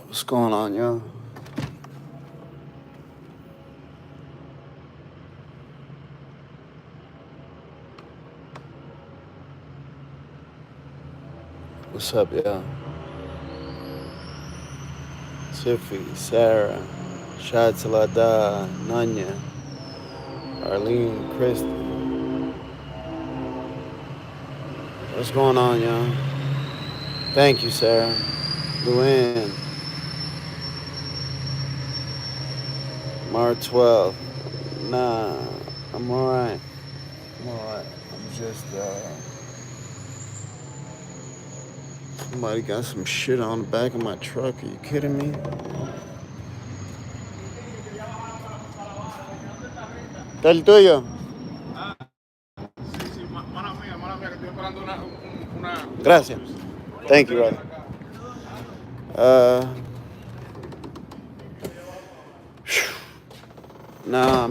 What's going on, yo? What's up, yo? Tiffy, Sarah, Shatilada, Nanya, Arlene, Kristen. What's going on, yo? Thank you, Sarah. Luann, March 12th. Nah, I'm alright. I'm alright. I'm just, somebody got some shit on the back of my truck. Are you kidding me? ¿Está el tuyo? Gracias. Thank you, brother. Uh, nah,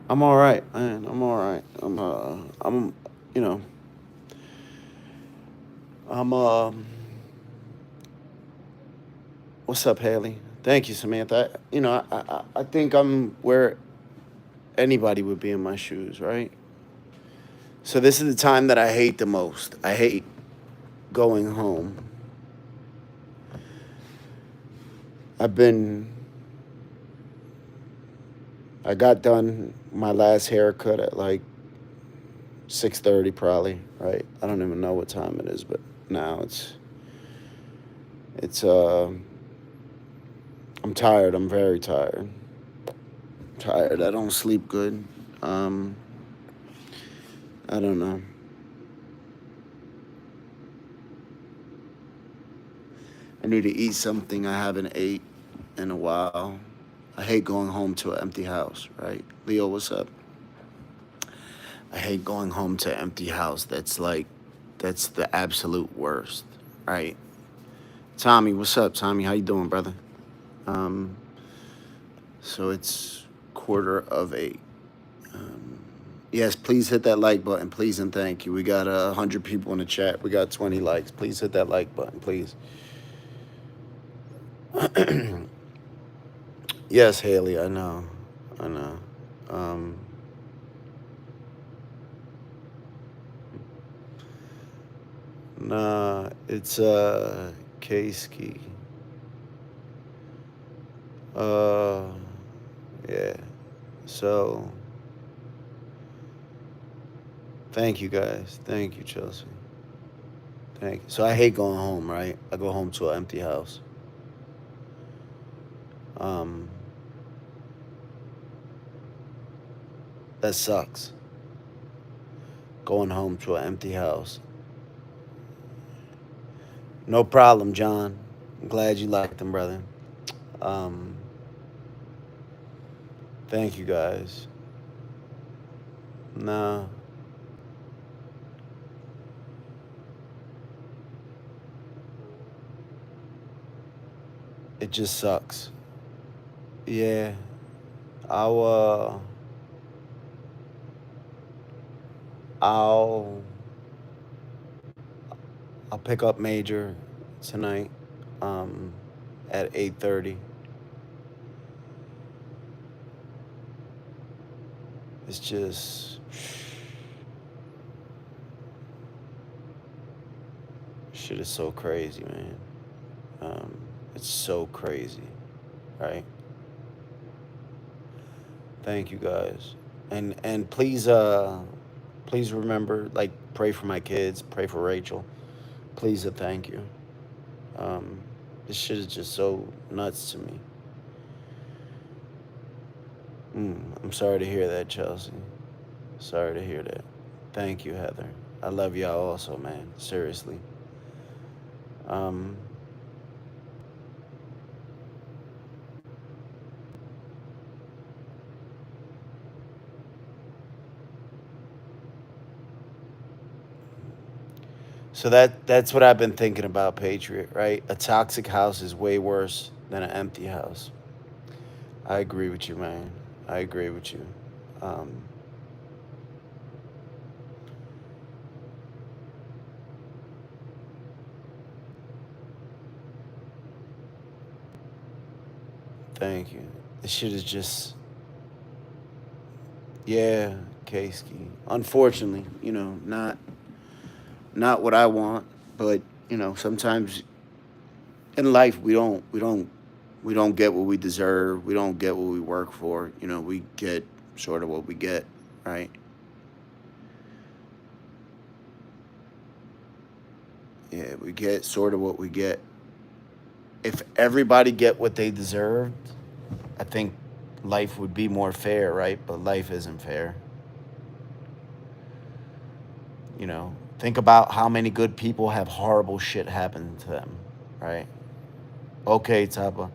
I'm all right, man. I'm all right. You know, I'm, what's up, Haley? Thank you, Samantha. I think I'm where anybody would be in my shoes, right? So this is the time that I hate the most. I hate going home. I've been, I got done my last haircut at like 6:30 probably, right? I don't even know what time it is, but now it's I'm tired. I'm very tired. Tired. I don't sleep good. Um, I don't know. I need to eat something I haven't ate in a while. I hate going home to an empty house, right? Leo, what's up? I hate going home to an empty house. That's the absolute worst, right? Tommy, what's up, Tommy? How you doing, brother? Um, so it's 7:45. Yes, please hit that like button, please and thank you. We got 100 people in the chat. We got 20 likes. Please hit that like button, please. Yes, Haley, I know. I know. Um, nah, it's K-Ski. Uh, yeah. So, thank you guys. Thank you, Chelsea. Thank you. So I hate going home, right? I go home to an empty house. Um, that sucks. Going home to an empty house. No problem, John. I'm glad you liked them, brother. Um, thank you guys. Nah, it just sucks. Yeah, I'll I'll I'll pick up Major tonight um, at 8:30. It's just shit is so crazy, man. It's so crazy, right? Thank you guys, and please remember, like, pray for my kids, pray for Rachel. Please and thank you. Um, this shit is just so nuts to me. I'm sorry to hear that, Chelsea. Sorry to hear that. Thank you, Heather. I love y'all also, man. Seriously. Um, So that's what I've been thinking about, Patriot, right? A toxic house is way worse than an empty house. I agree with you, man. I agree with you. Um, Thank you. This shit is just, yeah, Kasky. Unfortunately, not what I want, but sometimes in life we don't get what we deserve. We don't get what we work for. We get sort of what we get, right? Yeah, we get sort of what we get. If everybody get what they deserved, I think life would be more fair, right? But life isn't fair. Think about how many good people have horrible shit happen to them, right? Okay, Tapa.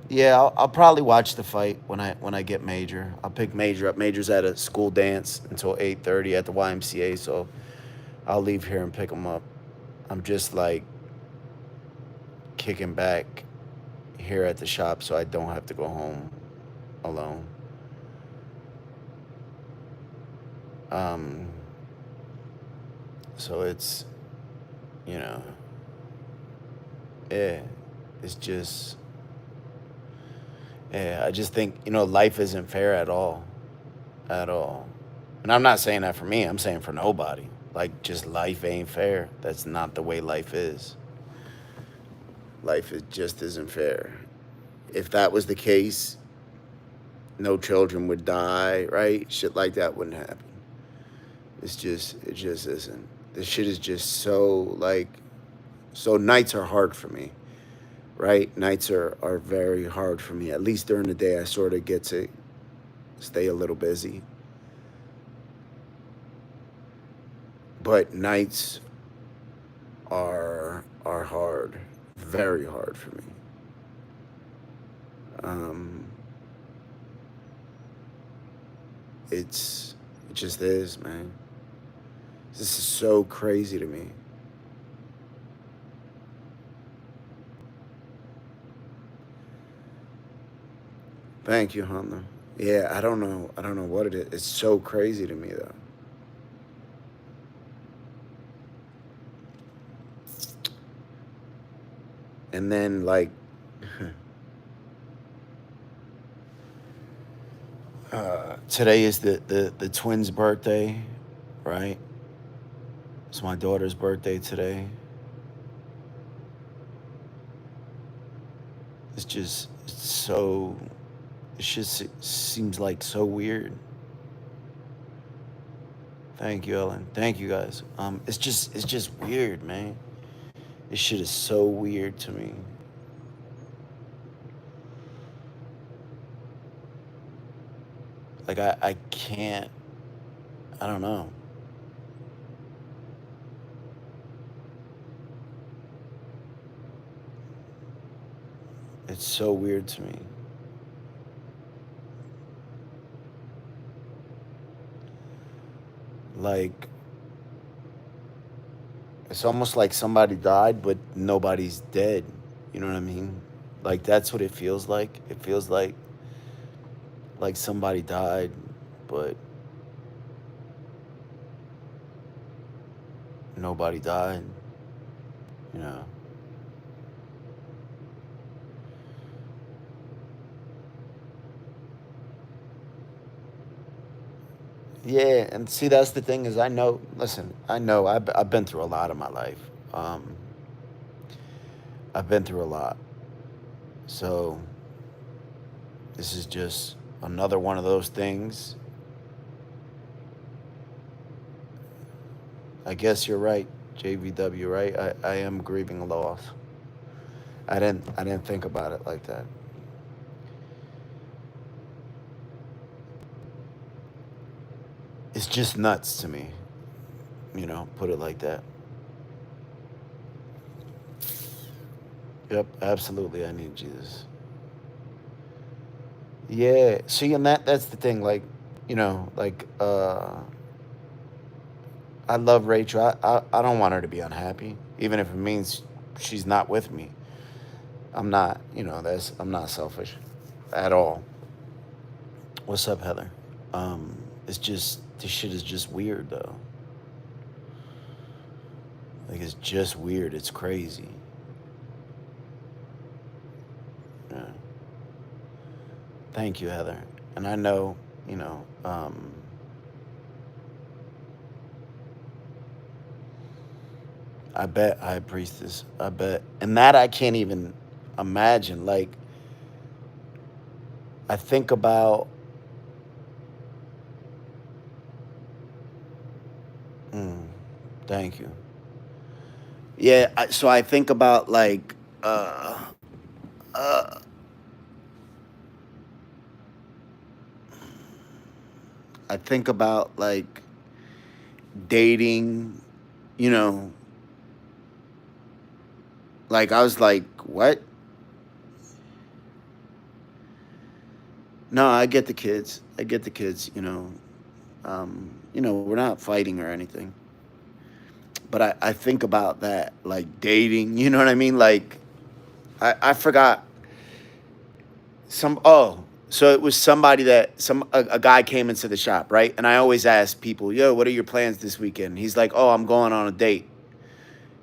Yeah, I'll probably watch the fight when I get Major. I'll pick Major up. Major's at a school dance until 8:30 at the YMCA, so I'll leave here and pick him up. I'm just like kicking back here at the shop, so I don't have to go home alone. Um, so it's you know, yeah, it's just yeah. I just think life isn't fair at all. And I'm not saying that for me. I'm saying for nobody. Like, just life ain't fair. That's not the way life is. Life just isn't fair. If that was the case, no children would die, right? Shit like that wouldn't happen. It just isn't. This shit is just so nights are hard for me, right? Nights are very hard for me. At least during the day, I sort of get to stay a little busy. But nights are hard, very hard for me. Um, it just is, man. This is so crazy to me. Thank you, Hunter. Yeah, I don't know. I don't know what it is. It's so crazy to me, though. And then, like, today is the twins' birthday, right? It's my daughter's birthday today. It's so, it just seems like so weird. Thank you, Ellen. Thank you, guys. It's just weird, man. This shit is so weird to me. Like, I can't, I don't know. It's so weird to me. Like, it's almost like somebody died, but nobody's dead. You know what I mean? Like, that's what it feels like. It feels like somebody died, but nobody died. You know? Yeah, and see, that's the thing is, I know. Listen, I know. I've been through a lot in my life. Um, I've been through a lot. So this is just another one of those things. I guess you're right, JVW. Right? I am grieving a loss. I didn't think about it like that. It's just nuts to me. Put it like that. Yep, absolutely. I need Jesus. Yeah. See, and that's the thing. Like, like I love Rachel. I don't want her to be unhappy, even if it means she's not with me. I'm not, I'm not selfish at all. What's up, Heather? It's just, this shit is just weird, though. Like, it's just weird. It's crazy. Yeah. Thank you, Heather. And I know, I bet High Priestess. I bet. And that I can't even imagine. Like, I think about, mm, thank you. Yeah, so I think about, like, uh, I think about, like, dating, you know, like, I was like, what? No, I get the kids. I get the kids, we're not fighting or anything. But I think about that, like, dating, you know what I mean? Like, I forgot so it was somebody that a guy came into the shop, right? And I always ask people, yo, what are your plans this weekend? He's like, oh, I'm going on a date.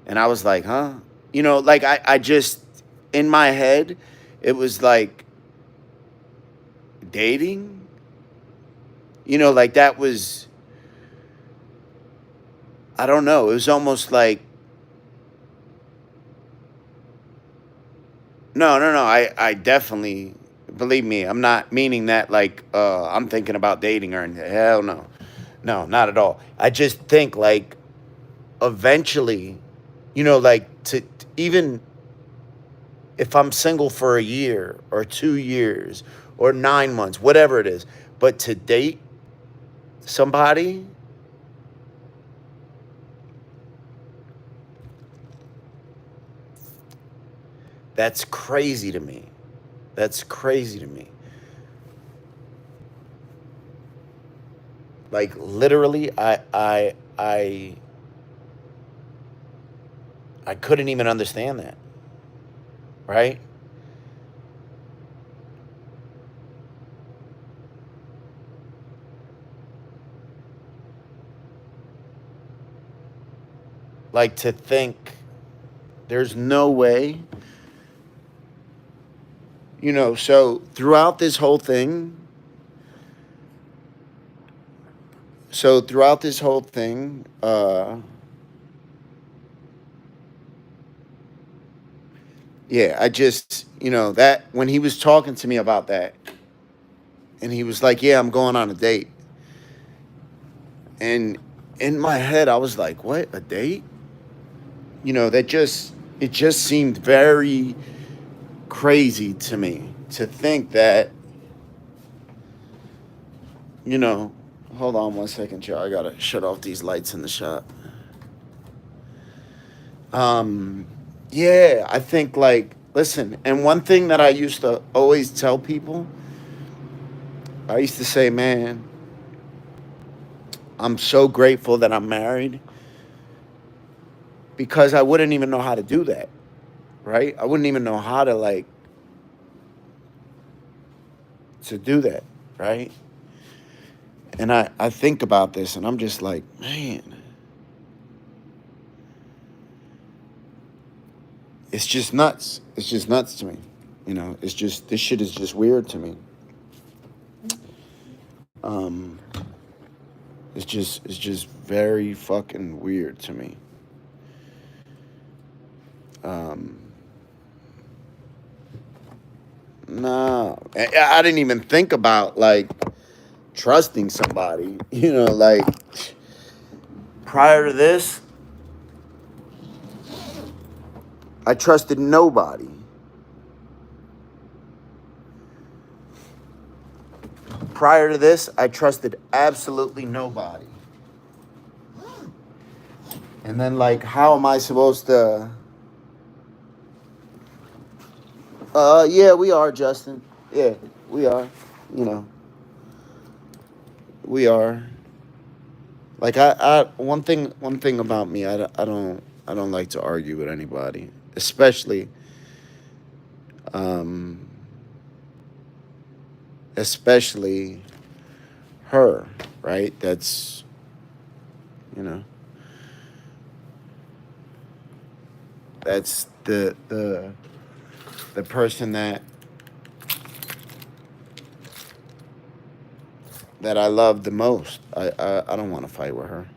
And I was like, huh? Like, I just, in my head, it was like, dating? Like, that was, I don't know. It was almost like, no. I definitely, believe me, I'm not meaning that like, I'm thinking about dating or anything. Hell no. No, not at all. I just think, like, eventually, like, to even if I'm single for a year or 2 years or 9 months, whatever it is, but to date somebody, that's crazy to me. That's crazy to me. Like, literally, I couldn't even understand that, right? Like, to think there's no way, so throughout this whole thing, yeah, I just, that when he was talking to me about that, and he was like, yeah, I'm going on a date. And in my head, I was like, what, a date? It just seemed very crazy to me to think that, you know, hold on 1 second, y'all. I gotta shut off these lights in the shop. Um, yeah, I think, like, listen, and one thing that I used to always tell people, I used to say, man, I'm so grateful that I'm married because I wouldn't even know how to do that, right? I wouldn't even know how to, like, to do that, right? And I think about this and I'm just like, man, it's just nuts. It's just nuts to me. It's just, this shit is just weird to me. Um, it's just very fucking weird to me. Um, no, I didn't even think about, like, trusting somebody. Like, prior to this, I trusted nobody. Prior to this, I trusted absolutely nobody. And then, like, how am I supposed to? Yeah, we are, Justin. Yeah, we are. You know, we are. Like one thing about me, I don't like to argue with anybody, especially, um, especially her, right? That's, you know, that's the person that I love the most. I don't want to fight with her.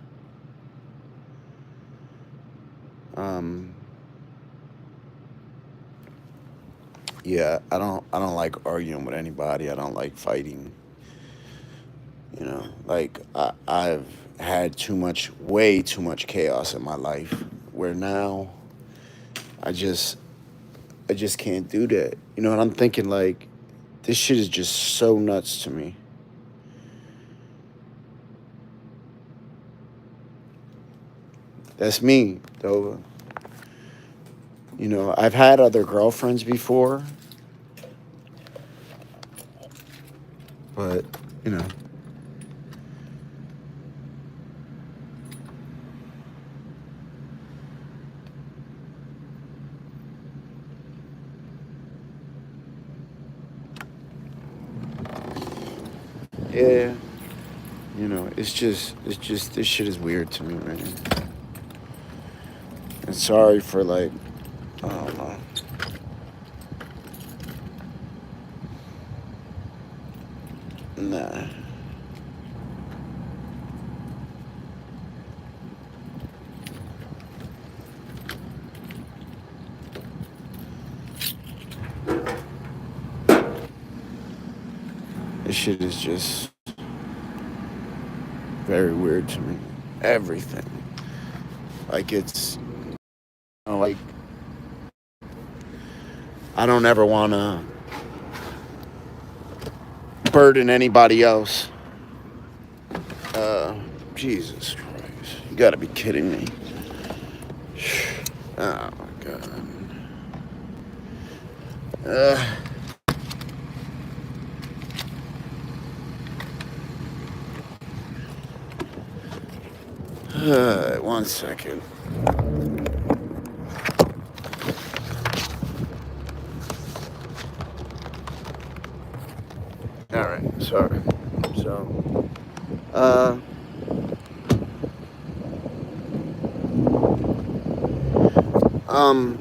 Um, yeah, I don't like arguing with anybody. I don't like fighting. You know, like I've had way too much chaos in my life, where now I just I just can't do that. You know, and I'm thinking like, this shit is just so nuts to me. That's me, though. You know, I've had other girlfriends before, but you know, yeah, you know, it's just this shit is weird to me, man. And sorry for like, I don't know. Nah, this shit is just very weird to me. Everything, like it's, like I don't ever want to burden anybody else. Uh, Jesus Christ, you got to be kidding me. Oh my God. Uh, 1 second. All right, sorry. So, uh, um,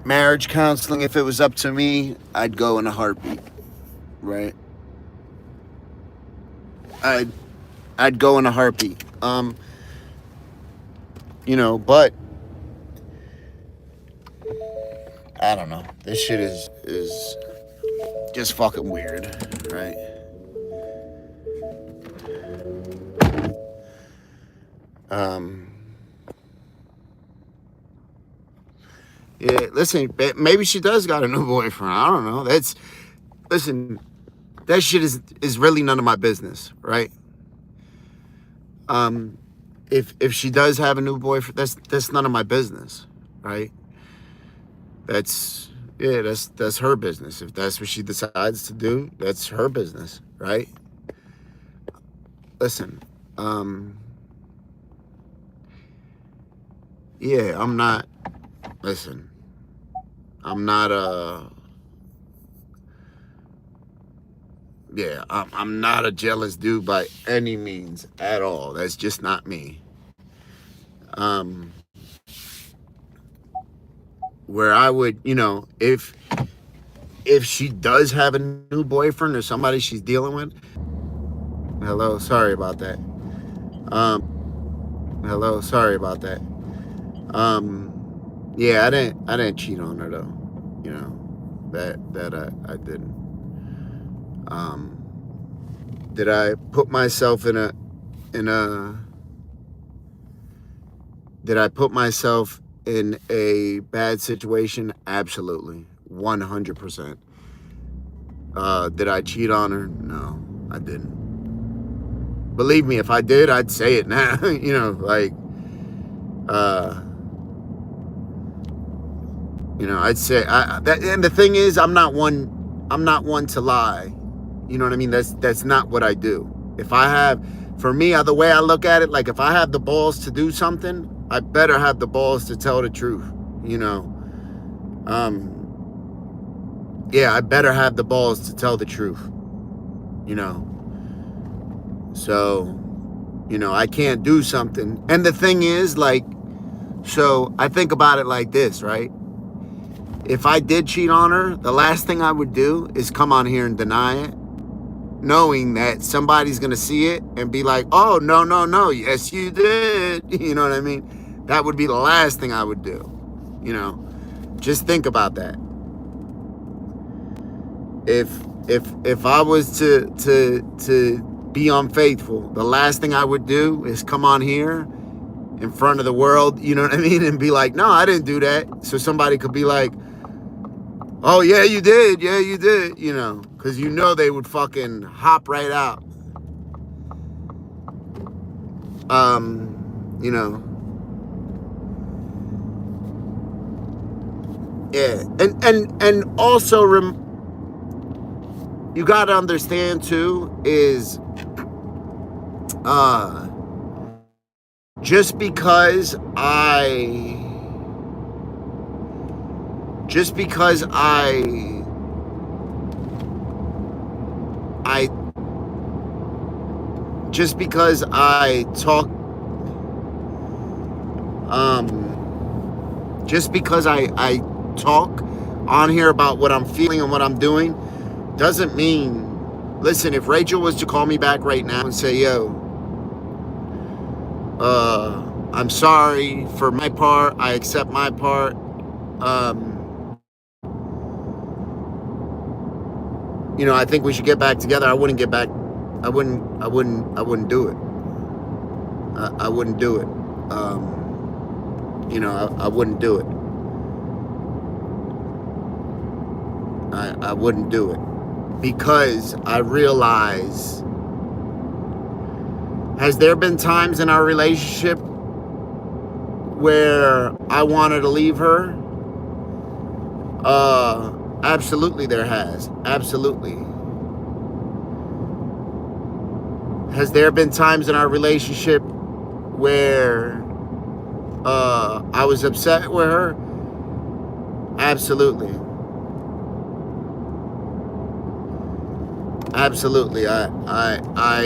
marriage counseling. If it was up to me, I'd go in a heartbeat. Right? I'd I'd go in a heartbeat. You know, but I don't know. This shit is just fucking weird, right? Um, yeah. Listen, maybe she does got a new boyfriend. I don't know. That's listen. That shit is really none of my business, right? Um, if she does have a new boyfriend, that's none of my business, right? That's yeah, that's her business. If that's what she decides to do, that's her business, right? Listen, um, yeah, I'm not. Listen, I'm not yeah, I'm not a jealous dude by any means at all. That's just not me. Um, where I would, you know, if she does have a new boyfriend or somebody she's dealing with, hello, sorry about that. Hello, sorry about that. Yeah, I didn't cheat on her though. You know, that I didn't. Um, did I put myself in a did I put myself in a bad situation? Absolutely. 100%. Did I cheat on her? No, I didn't. Believe me, if I did, I'd say it now. You know, like, uh, You know, I'd say and the thing is, I'm not one to lie. You know what I mean? That's not what I do. For me, the way I look at it, like if I have the balls to do something, I better have the balls to tell the truth. You know, yeah, I better have the balls to tell the truth. You know, so, you know, I can't do something. And the thing is, like, so I think about it like this, right? If I did cheat on her, the last thing I would do is come on here and deny it, knowing that somebody's going to see it and be like, oh, no, no, no, yes, you did. You know what I mean? That would be the last thing I would do. You know, just think about that. If I was to be unfaithful, the last thing I would do is come on here in front of the world, you know what I mean? And be like, no, I didn't do that. So somebody could be like, oh, yeah, you did. Yeah, you did. You know, because you know they would fucking hop right out. You know. Yeah. And also, you got to understand, too, is just because I talk, just because I talk on here about what I'm feeling and what I'm doing, doesn't mean, listen, if Rachel was to call me back right now and say, yo, I'm sorry for my part, I accept my part, you know, I think we should get back together, I wouldn't get back. I wouldn't do it. I wouldn't do it. You know, I wouldn't do it. I wouldn't do it. Because I realize, has there been times in our relationship where I wanted to leave her? Absolutely there has. Absolutely. Has there been times in our relationship where I was upset with her? Absolutely. Absolutely. I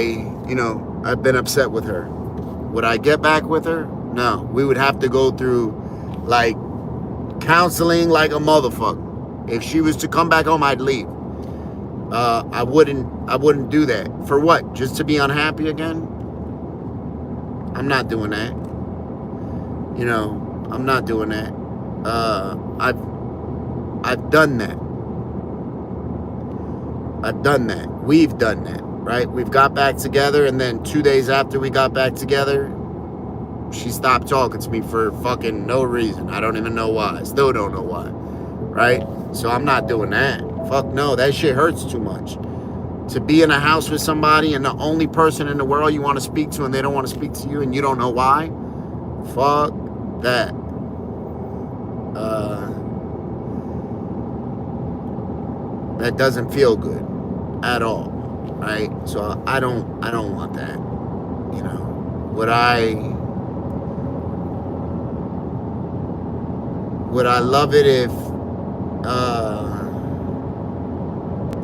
you know, I've been upset with her. Would I get back with her? No. We would have to go through, like, counseling like a motherfucker. If she was to come back home, I'd leave. I wouldn't do that. For what? Just to be unhappy again? I'm not doing that. You know, I'm not doing that. I've done that. I've done that. We've done that, right? We've got back together, and then 2 days after we got back together, she stopped talking to me for fucking no reason. I don't even know why. I still don't know why, right? So I'm not doing that. Fuck no, that shit hurts too much. To be in a house with somebody and the only person in the world you want to speak to and they don't want to speak to you and you don't know why, fuck that. That doesn't feel good at all, right? So I don't want that. You know, would I love it if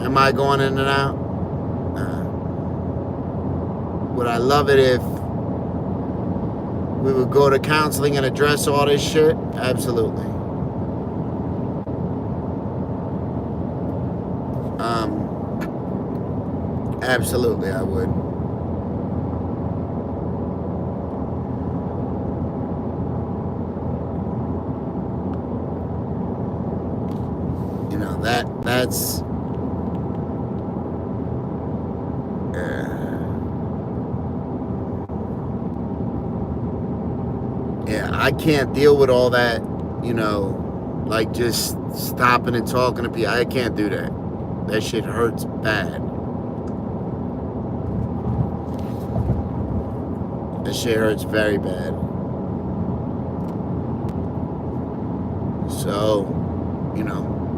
am I going in and out? Would I love it if we would go to counseling and address all this shit? Absolutely. Absolutely, I would. You know, that's yeah, I can't deal with all that, you know, like just stopping and talking to people. I can't do that. That shit hurts bad. That shit hurts very bad. So you know.